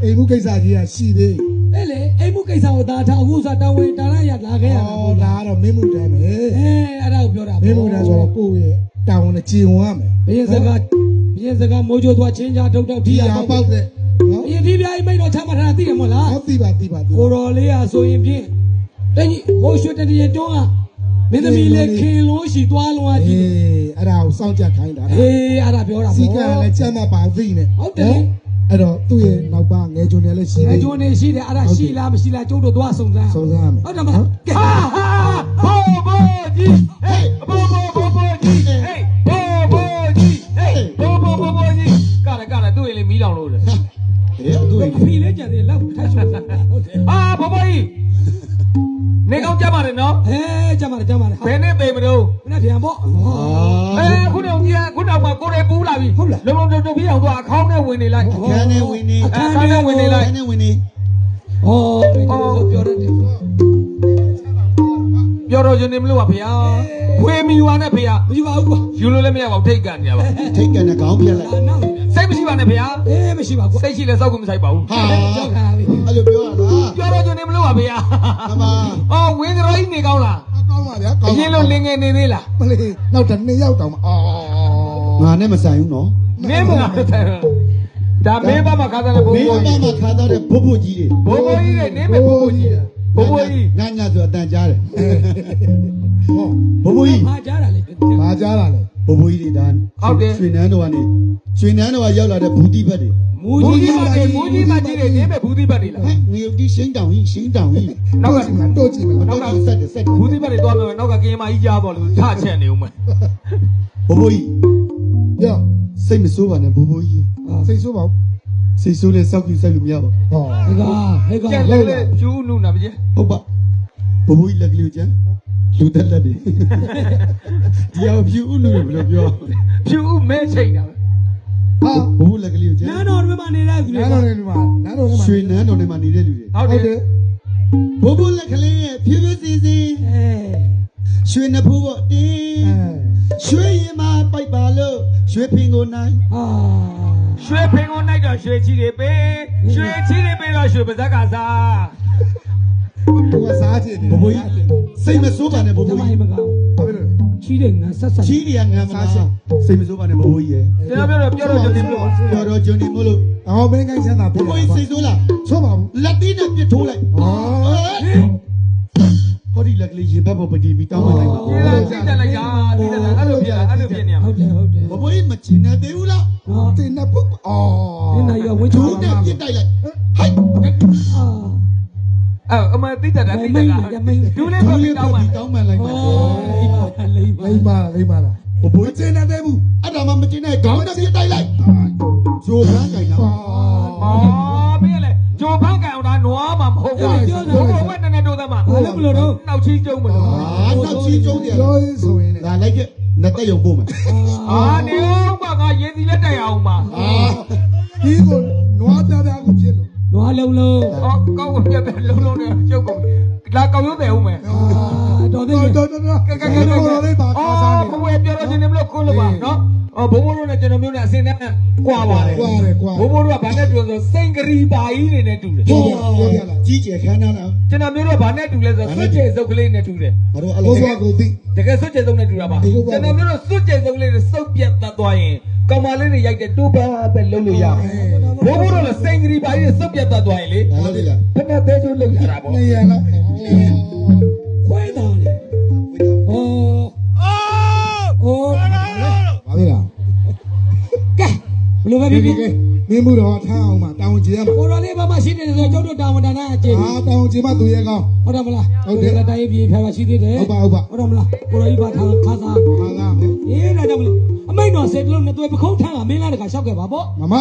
အိမ်မှုကိစ္စကြီးကရှိသေး အဲ့လေအိမ်မှုကိစ္စကိုဒါထားအခုစားတောင်းဝင်တာရရလာခဲ့ရတာ ဟောဒါကတော့မင်းမှုတန်းပဲ အဲ့ဒါကိုပြောတာ မင်းမှုတန်းဆိုတော့ကိုယ့်ရဲ့တောင်းနဲ့ကြည်ဝင်ရမယ် ဘရင်စကားမိုးချိုးသွားချင်းချာထုတ်တော့ဒီ ဒီ ရ ဟာ ပေါ ပေါ က် က်တဲ့နော် အရင်ဒီပြိုင်မိတ်တော့ချမှတ်ထားသိတယ်မို့လား ဟောသိပါ ကိုတော်လေးอ่ะဆိုရင်ဖြင့်တကြီးမိုးရွှေတတရတွန်းကမင်းသမီးလေးခင်လို့ရှိသွားလုံးအကြီး အဲ့ဒါကိုစောင့်ကြခိုင်းတာ အေးအဲ့ဒါပြောတာ စီကလည်းကြမ်းမှာပါသိနေ ဟုတ်တယ် အဲ့တော့သူ့ရဲ့နောက်ပါငယ်ချုံတွေလည်းရှိ အ သေး ကျိုးနေရှိတယ်အဲ့ဒါရှိလားမရှိလားကျုပ်တို့သွားစုံစမ်း စုံစမ်းရမယ် ဟုတ်တယ်မလားကဲဟာဟာဘိုးကြီးဟေးဘိုးကြီးဟေးဘိုးကြီးဟေးဘိုးကြီးကလည်းသူ့ရင်လေးမီးလောင်လို့တယ် သူ့ သူ ရဲ့ အဖီလေးကြံတယ်လောက်ထိုက်ဆုံးဟုတ်တယ်ဟာဘိုးကြီးနေကောင်းကြပါနဲ့နော်ကြပါနဲ့ဘယ်နဲ့ပေမလို့ဘယ်နဲ့ပြန်ပေါ့ခုတော့ကြီးခုတော့မှကိုယ်လေးပူးလာပြီဟုတ်လားလုံတုတ်ပြီးအောင်သွားအခေါင်းနဲ့ဝင်နေလိုက် အခန်းထဲဝင်နေ အခန်းထဲဝင်နေလိုက် အခန်းထဲဝင်နေ ဟောပြောရတယ်ပြောတော့ရှင်နေမလို့ပါဗျာဝေမီဝါနဲ့ဗျာမရှိပါဘူးကွာယူလို့လည်းမရပါဘူးထိတ်ကန်နေရပါ ထိတ်ကန်တဲ့ခေါင်းပြက်လိုက် စိတ်မရှိပါနဲ့ဗျာမရှိပါဘူးစိတ်ရှိလဲစောက်ကိုမဆိုင်ပါဘူး ဟာအဲ့လိုပြောရလား ပြောတော့ရှင်နေမလို့ပါဗျာ အမ အော်ဝင်းတော်ကြီးနေကောင်းလား ကောင်းပါဗျာ အရင်လိုလင်ငယ်နေသေးလား မလေးနောက်တစ်နှစ်ရောက်တောင်မှအော်ငါနဲ့မဆိုင်ဘူးနော် မင်းမလားဒါမင်းဘာမှခါသားတဲ့ဘိုး မင်း ဘိုး ဘာ ကြီး မှခါသားတဲ့ဘိုးဘိုးကြီးတွေ ဘိုးဘိုးကြီးတွေနေမဲ့ဘိုးဘိုးကြီးဘိုးဘိုးကြီး ညညဆိုအတန်ကြားတယ်ဟောဘိုးဘိုးကြီး ဘာကြားတာလဲ ဘာကြားတာလဲဘိုးဘိုးကြီးတွေဒါရွှေနန်းတော်ကနေရွှေနန်းတော်ကရောက်လာတဲ့ဘူတိဘက်တွေ မူကြီးမကြီးတွေနေမဲ့ဘူးသီးပတ်တွေလား ဟဲ့ငရုတ်တိရှင်းတောင်ကြီးရှင်းတောင်ကြီး နောက်က တော့ကြည့်မလားနောက်ကဆက်တယ်ဆက်တယ် ဘူးသီးပတ်တွေသွားမယ်နောက်ကကင်းမကြီးကြားပေါ်လို့ချချက်နေဦးမယ် ဘိုးဘိုးကြီးရောစိတ်မဆိုးပါနဲ့ဘိုးဘိုးကြီးစိတ်ဆိုးပါဦးစိတ်ဆိုးလဲစောက်ကြည့်စိုက်လို့မရပါဘူးဟော ဟဲ့ကလေကျူးနုနာမကြီး ဟုတ်ပါဘိုးဘိုးကြီးလက်ကလေးကိုကျန်လူတက်လက်တွေဒီအောင်ဖြူဥလူဘယ်လိုပြော ဖြူမဲချိန်တာ ဟာဘိုးဘိုးလက်ကလေးကိုကျန် နန်းတော်တွေမှာနေတဲ့သူတွေ နန်းတော်တွေမှာရွှေနန်းတော်တွေမှာနေတဲ့လူတွေ ဟုတ်တယ် ဘိုးဘိုးလက်ကလေးရဲ့ဖြူဖြူစီစီရွှေနှဖူးပေါ့တင်းရွှေရင်မှာပိုက်ပါလို့ရွှေဖင်ကိုနိုင် ရွှေဖင်ကိုနိုင်တော့ရွှေချီတွေပေးရွှေချီတွေပေးတော့ရွှေပါဇက်ကစား ဘိုးကစားချင်တယ်ဘိုးဘိုးကြီးစိတ်မဆိုးပါနဲ့ဘိုးဘိုးကြီး မကောင်းချီတယ်ငါဆက်ဆက် ချီးတွေကငံမလားစိတ်မဆိုးပါနဲ့ဘိုးဘိုးကြီးရဲ့ ကျွန်တော်ပြောတော့ကျွန်တော် ပြောတော့ဂျွန်ဒီမို့လို့အော်မင်းကိုင်းချမ်းသာဘိုးဘိုးကြီးစိတ်ဆိုးလားဆိုးပါဘူးလက်တီးနဲ့ပြစ်ထိုးလိုက်ဟောဒီလက်ကလေးရေဘက်ပေါ်ပတီပြီးတောင်းပန်လိုက်ပါ ဒီလားသိတယ်လိုက်တာသိတယ်အဲ့လိုဖြစ်နေရဟုတ်တယ် ဘိုးဘိုးကြီးမချင်နဲ့သေးဘူးလားတင်နေပုတ်အော် ဒီနိုင်ရဝင်းချော သူနဲ့ပြစ်တိုက်လိုက်ဟိုက် အမသိတယ်ဒူးလေးပဲပြီးတောင်းပါ တောင်းပန်လိုက်ပါ လိမ့်ပါလိမ့်ပါလားဘိုးဘိုးချင်နေသေးဘူးအဲ့ဒါမှမချင်နဲ့ခေါင်းနဲ့ပြစ်တိုက်လိုက်ဂျိုးခန်းကြိုင်တာ ပြည့်လေဂျိုဖန်းကန်အောင်ဒါနွားမှာမဟုတ်ဘူးဘိုးဘဝနဲ့တို့သားမှာဘာလို့မလို့တော့နောက်ချီကျုံမလို့ နောက်ချီကျုံးတယ်ပြောရင်ဆိုရင်ဒါလိုက်ခဲ့လက်တက်ရုံပို့မယ် နေအောင်ပါကရေးစီလက်တက်အောင်ပါ ဒီကိုနွားပြပြကိုဖြစ်လို့ နွားလုံးလုံးကောင်းပြပြလုံးလုံးနဲ့ကျုပ်ကုန်လာကောင်းရုံးတယ်ဦးမယ်တော်သေးတော်ကဲလေးပါခါစားနေဘဝပြောလို့ရှင်နေမလို့ခွန်းလို့ပါနော်ဘိုးဘိုးတို့နဲ့ကျွန်တော်မျိုးနဲ့အစင်းနဲ့ကွာပါတယ်ကွာဘိုးဘိုးတို့ကဘာနဲ့တူလဲဆိုစိန်ဂရီပါကြီးနေနဲ့တူတယ်ကြီးကျယ်ခမ်းနားလား ကျွန်တော်မျိုးတို့ကဘာနဲ့တူလဲဆိုစွတ်ကျဲစုပ်ကလေးနဲ့တူတယ် ဘာလို့အဲ့လိုကိုသိ တကယ်စွတ်ကျဲစုပ်နဲ့တူတာပါကျွန်တော်မျိုးတို့စွတ်ကျဲစုပ်လေးနဲ့စုပ်ပြတ်တတ်သွားရင်ကောင်မလေးတွေရိုက်တဲ့တိုးပန်းပဲလုံးလို့ရဘိုးဘိုးတို့လည်းစိန်ဂရီပါကြီးနဲ့စုပ်ပြတ်တတ်သွားရင်လေ ဘာလို့လဲ ဖက်နဲ့သေးချိုးလုံးရတာပေါ့ နေရလား ခွဲတာလေဘာလဲလားကဲဘလို့ပဲပြီးပြီး မင်းမှုတော်ထားအောင်ပါတောင်းကြည့်ရမှာ ကိုတော်လေးဘာမှရှိနေတယ်ဆိုကျုပ်တို့တာဝန်ဒါနအကျင့် ဟာတောင်းကြည့်မှသူရဲ့ကောင်း ဟုတ်တယ်မလားဟုတ်တယ်တိုင်းပြည်ဖျားဖျားရှိသေးတယ် ဟုတ်ပါ ဟုတ်တယ်မလားကိုတော်ကြီးဘာထားခါစား ဟာလားဟဲ့ အေးဒါကြောင့်မလို့အမိတ်တော်စေတလုံးနဲ့တွေ့ပခုံးထမ်းကမင်းလားတကရှောက်ခဲ့ပါပေါ့ မမ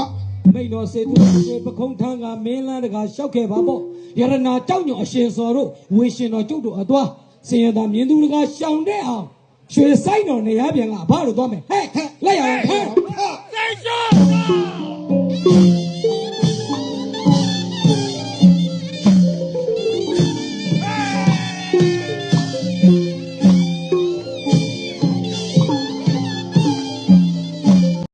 အမိတ်တော်စေတလုံးနဲ့ပခုံးထမ်းကမင်းလားတကရှောက်ခဲ့ပါပေါ့ရတနာကြောက်ညောအရှင်စော်တို့ဝေရှင်တော်ကျုပ်တို့အသွားစင်ရတာမြင်းသူတကရှောင်တဲ့အောင်ရွှေဆိုင်တော်နေရပြန်ကအဘတို့သွားမယ်ဟဲ့လိုက်ရအောင်ဟဲ့